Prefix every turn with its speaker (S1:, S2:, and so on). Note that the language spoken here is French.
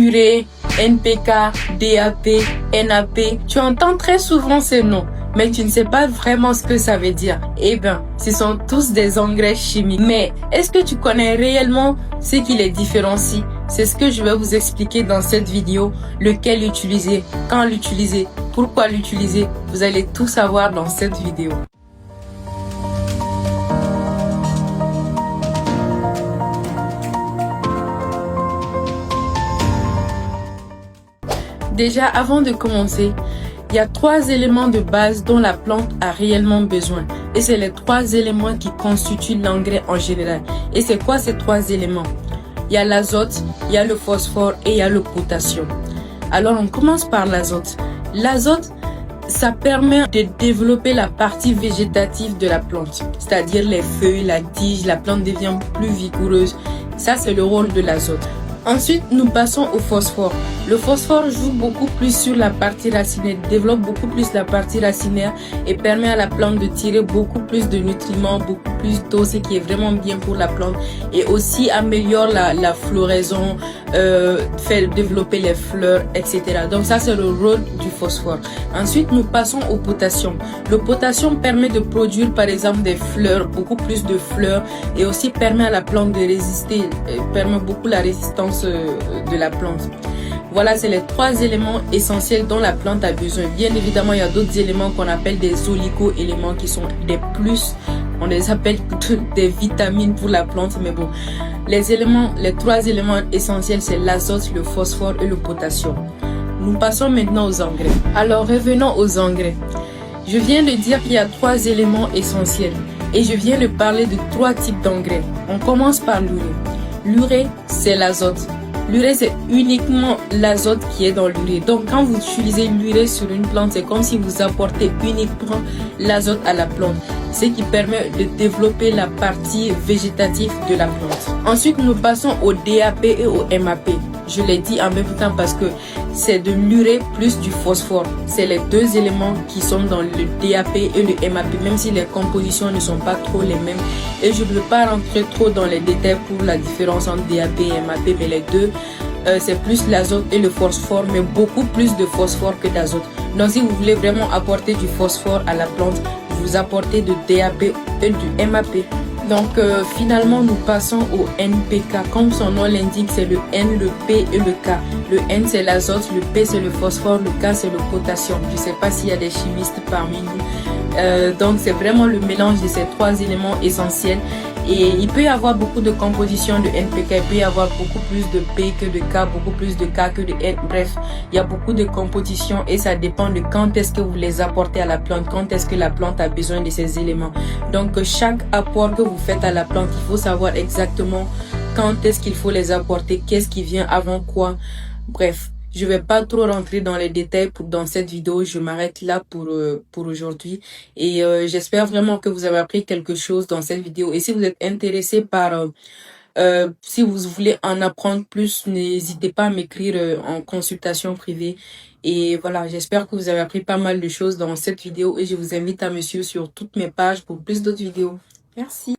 S1: urée, NPK, DAP, NAP. Tu entends très souvent ces noms, mais tu ne sais pas vraiment ce que ça veut dire. Eh bien, ce sont tous des engrais chimiques. Mais est-ce que tu connais réellement ce qui les différencie? C'est ce que je vais vous expliquer dans cette vidéo. Lequel utiliser, quand l'utiliser, pourquoi l'utiliser. Vous allez tout savoir dans cette vidéo. Déjà, avant de commencer, il y a 3 éléments de base dont la plante a réellement besoin. Et c'est les 3 éléments qui constituent l'engrais en général. Et c'est quoi ces 3 éléments? Il y a l'azote, il y a le phosphore et il y a le potassium. Alors on commence par l'azote. L'azote, ça permet de développer la partie végétative de la plante. C'est-à-dire les feuilles, la tige, la plante devient plus vigoureuse. Ça, c'est le rôle de l'azote. Ensuite, nous passons au phosphore. Le phosphore joue beaucoup plus sur la partie racinaire, développe beaucoup plus la partie racinaire et permet à la plante de tirer beaucoup plus de nutriments, beaucoup plus d'eau, ce qui est vraiment bien pour la plante et aussi améliore la floraison, fait développer les fleurs, etc. Donc ça, c'est le rôle du phosphore. Ensuite, nous passons au potassium. Le potassium permet de produire par exemple des fleurs, beaucoup plus de fleurs et aussi permet à la plante de résister, permet beaucoup la résistance de la plante. Voilà, c'est les 3 éléments essentiels dont la plante a besoin. Bien évidemment, il y a d'autres éléments qu'on appelle des oligo-éléments qui sont des plus, on les appelle des vitamines pour la plante, mais bon, les 3 éléments essentiels, c'est l'azote, le phosphore et le potassium. Nous passons maintenant aux engrais. Alors, revenons aux engrais. Je viens de dire qu'il y a 3 éléments essentiels et je viens de parler de 3 types d'engrais. On commence par l'urée. L'urée, c'est l'azote. L'urée, c'est uniquement l'azote qui est dans l'urée. Donc, quand vous utilisez l'urée sur une plante, c'est comme si vous apportez uniquement l'azote à la plante, ce qui permet de développer la partie végétative de la plante. Ensuite, nous passons au DAP et au MAP. Je l'ai dit en même temps parce que c'est de l'urée plus du phosphore. C'est les 2 éléments qui sont dans le DAP et le MAP, même si les compositions ne sont pas trop les mêmes. Et je ne veux pas rentrer trop dans les détails pour la différence entre DAP et MAP, mais les deux, c'est plus l'azote et le phosphore, mais beaucoup plus de phosphore que d'azote. Donc si vous voulez vraiment apporter du phosphore à la plante, vous apportez de DAP et du MAP. Donc finalement, nous passons au NPK. Comme son nom l'indique, c'est le N, le P et le K. Le N, c'est l'azote, le P, c'est le phosphore, le K, c'est le potassium. Je ne sais pas s'il y a des chimistes parmi nous. Donc c'est vraiment le mélange de ces 3 éléments essentiels. Et il peut y avoir beaucoup de compositions de NPK, il peut y avoir beaucoup plus de P que de K, beaucoup plus de K que de N. Bref, il y a beaucoup de compositions et ça dépend de quand est-ce que vous les apportez à la plante, quand est-ce que la plante a besoin de ces éléments. Donc chaque apport que vous faites à la plante, il faut savoir exactement quand est-ce qu'il faut les apporter, qu'est-ce qui vient avant quoi. Bref. Je vais pas trop rentrer dans les détails dans cette vidéo. Je m'arrête là pour aujourd'hui. Et j'espère vraiment que vous avez appris quelque chose dans cette vidéo. Et si vous êtes intéressé par... si vous voulez en apprendre plus, n'hésitez pas à m'écrire en consultation privée. Et voilà, j'espère que vous avez appris pas mal de choses dans cette vidéo. Et je vous invite à me suivre sur toutes mes pages pour plus d'autres vidéos. Merci.